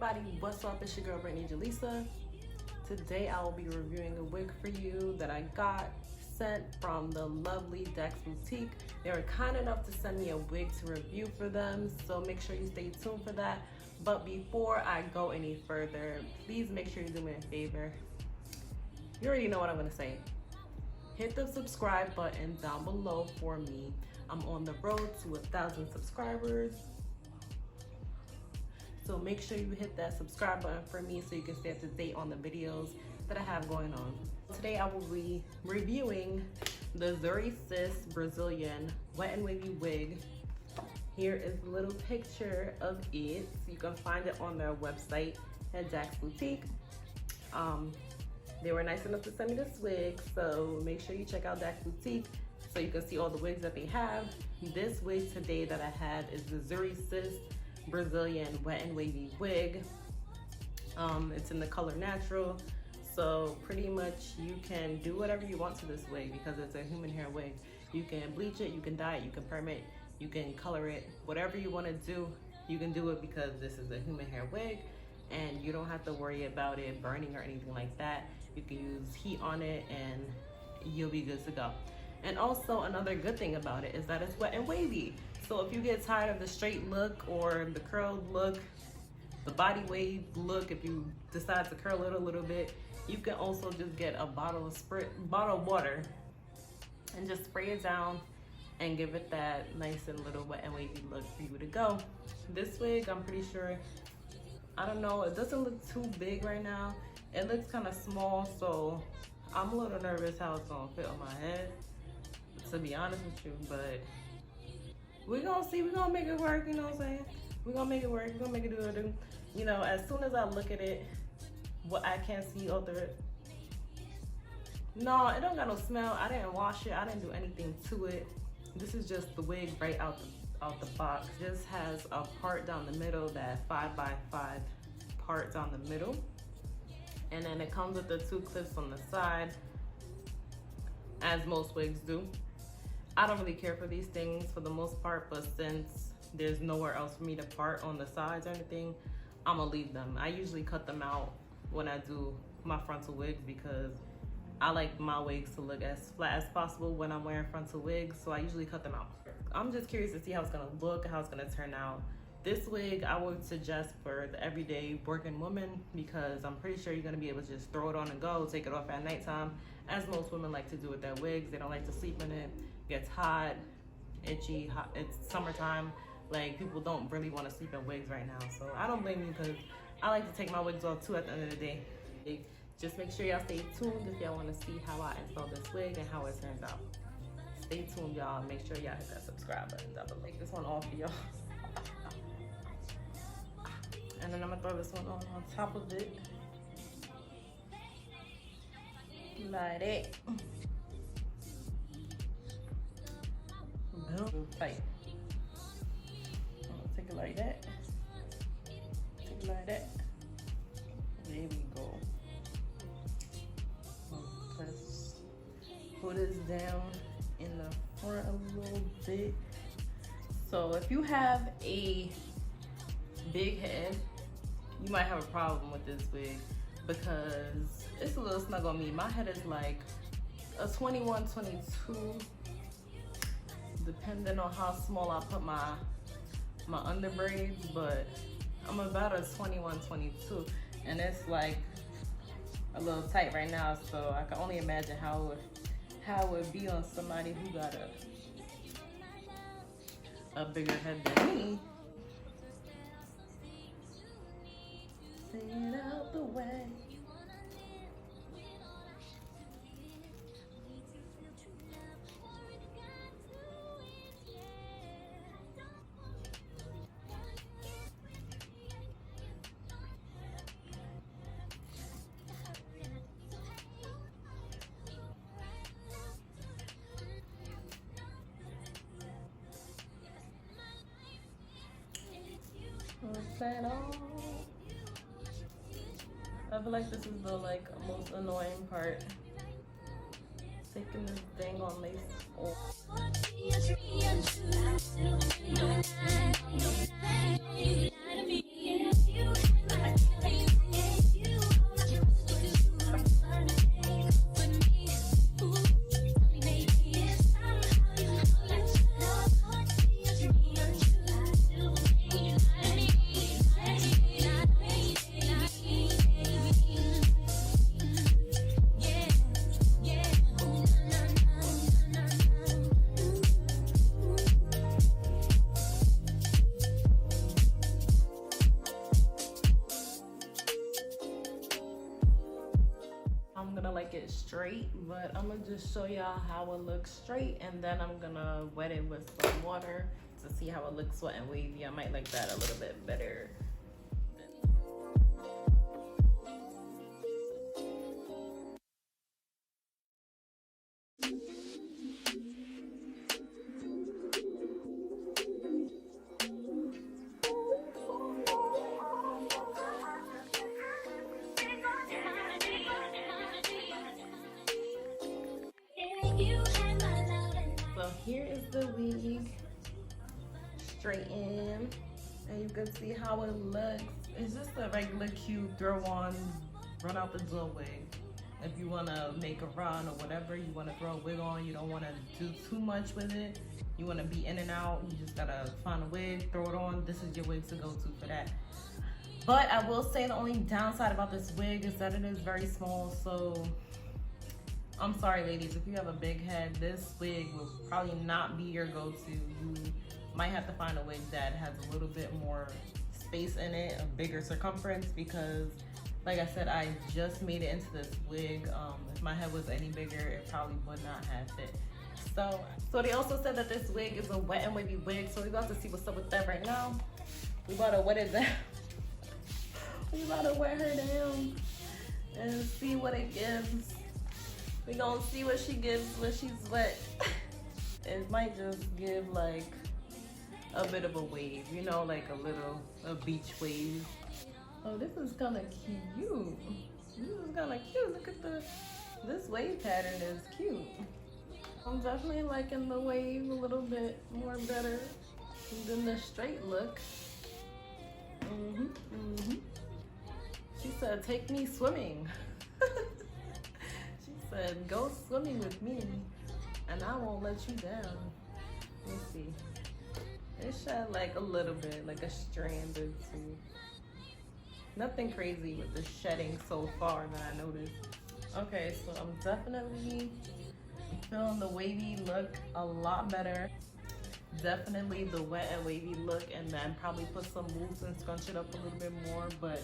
everybody, what's up? It's your girl Brittfyi Jalisa. Today I will be reviewing a wig for you that I got sent from the lovely Dex Boutique. They were kind enough to send me a wig to review for them, so make sure you stay tuned for that. But before I go any further, please make sure you do me a favor. You already know what I'm gonna say. Hit the subscribe button down below for me. I'm on the road to 1,000 subscribers. So make sure you hit that subscribe button for me so you can stay up to date on the videos that I have going on. Today I will be reviewing the ZURY Sis Brazilian Wet and Wavy wig. Here is a little picture of it. You can find it on their website at Dex Boutique. They were nice enough to send me this wig, so make sure you check out Dex Boutique so you can see all the wigs that they have. This wig today that I have is the ZURY Sis Brazilian Wet and Wavy wig. It's in the color natural, so pretty much you can do whatever you want to this wig because it's a human hair wig. You can bleach it, you can dye it, you can perm it, you can color it, whatever you want to do, you can do it because this is a human hair wig and you don't have to worry about it burning or anything like that. You can use heat on it and you'll be good to go. And also another good thing about it is that it's wet and wavy. So if you get tired of the straight look or the curled look, the body wave look, if you decide to curl it a little bit, you can also just get a bottle of water and just spray it down and give it that nice and little wet and wavy look for you to go. This wig, I'm pretty sure, I don't know, it doesn't look too big right now. It looks kind of small, so I'm a little nervous how it's gonna fit on my head, to be honest with you, but we're gonna see, we're gonna make it work, you know what I'm saying? We're gonna make it work, we're gonna make it do what it do. You know, as soon as I look at it, what I can't see over it. No, it don't got no smell. I didn't wash it, I didn't do anything to it. This is just the wig right out the box. This has a part down the middle, that 5x5 part down the middle. And then it comes with the 2 clips on the side, as most wigs do. I don't really care for these things for the most part, but since there's nowhere else for me to part on the sides or anything, I'm gonna leave them. I usually cut them out when I do my frontal wigs because I like my wigs to look as flat as possible when I'm wearing frontal wigs, so I usually cut them out. I'm just curious to see how it's gonna look, how it's gonna turn out. This wig I would suggest for the everyday working woman because I'm pretty sure you're gonna be able to just throw it on and go, take it off at nighttime, as most women like to do with their wigs. They don't like to sleep in it. It gets hot, itchy, hot. It's summertime. Like, people don't really want to sleep in wigs right now, so I don't blame you because I like to take my wigs off too at the end of the day. Just make sure y'all stay tuned if y'all want to see how I install this wig and how it turns out. Stay tuned, y'all. Make sure y'all hit that subscribe button. I'm gonna take this one off for y'all. And then I'm gonna throw this one on top of it. Like that. Boom. Tight. I'm gonna take it like that. Take it like that. There we go. Let's put this down in the front a little bit. So if you have a big head, you might have a problem with this wig because it's a little snug on me. My head is like a 21, 22, depending on how small I put my under braids, but I'm about a 21, 22, and it's like a little tight right now, so I can only imagine how it would be on somebody who got a bigger head than me. Get out the way. What's that on? I feel like this is the most annoying part. Taking this dang on lace off. like it straight, but I'm gonna just show y'all how it looks straight, and then I'm gonna wet it with some water to see how it looks wet and wavy. I might like that a little bit better. So here is the wig straightened, and you can see how it looks. It's just a regular cute throw on, run out the door wig. If you want to make a run or whatever, you want to throw a wig on, you don't want to do too much with it, you want to be in and out, you just gotta find a wig, throw it on. This is your wig to go to for that. But I will say the only downside about this wig is that it is very small, so I'm sorry ladies, if you have a big head, this wig will probably not be your go-to. You might have to find a wig that has a little bit more space in it, a bigger circumference, because like I said, I just made it into this wig. If my head was any bigger, it probably would not have fit. So they also said that this wig is a wet and wavy wig, so we're about to see what's up with that right now. We about to wet it down. We about to wet her down and see what it gives. We gonna see what she gives when she's wet. It might just give like a bit of a wave, you know, like a beach wave. Oh, this is kind of cute. This is kind of cute. Look at this wave pattern is cute. I'm definitely liking the wave a little bit more better than the straight look. She said, take me swimming. She said, go swimming with me and I won't let you down. Let's see. It shed like a little bit, like a strand or two. Nothing crazy with the shedding so far that I noticed. Okay, so I'm definitely feeling the wavy look a lot better. Definitely the wet and wavy look, and then probably put some moves and scrunch it up a little bit more. But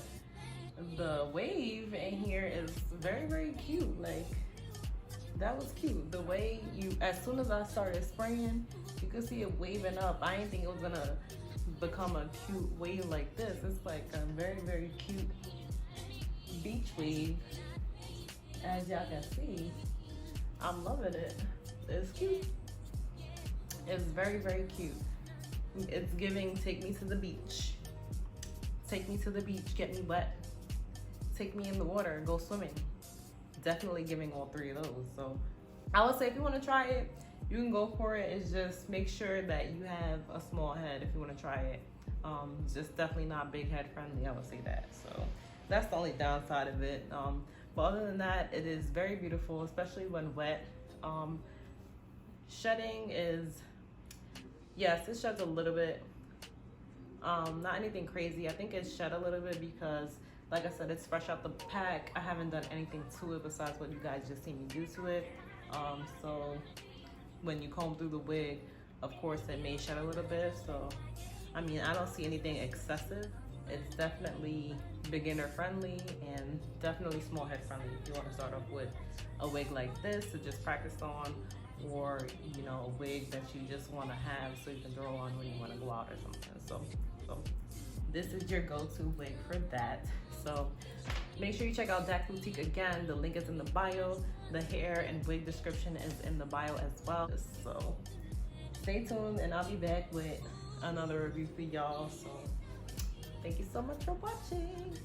the wave in here is very, very cute. Like, that was cute. The way as soon as I started spraying, you could see it waving up. I didn't think it was gonna become a cute wave like this. It's like a very, very cute beach wave. As y'all can see, I'm loving it. It's cute. It's very, very cute. It's giving take me to the beach. Take me to the beach, get me wet. Take me in the water, go swimming. Definitely giving all three of those. So I would say if you want to try it, you can go for it. It's just make sure that you have a small head if you want to try it. Just definitely not big head friendly, I would say that. So that's the only downside of it. But other than that, it is very beautiful, especially when wet. Shedding is, yes, it sheds a little bit. Not anything crazy. I think it shed a little bit because, like I said, it's fresh out the pack. I haven't done anything to it besides what you guys just seen me do to it. So when you comb through the wig, of course it may shed a little bit. So I mean, I don't see anything excessive. It's definitely beginner friendly and definitely small head friendly if you want to start off with a wig like this to just practice on, or you know, a wig that you just want to have so you can throw on when you want to go out or something. So this is your go-to wig for that. So make sure you check out Dak Boutique again. The link is in the bio. The hair and wig description is in the bio as well. So stay tuned and I'll be back with another review for y'all. So thank you so much for watching.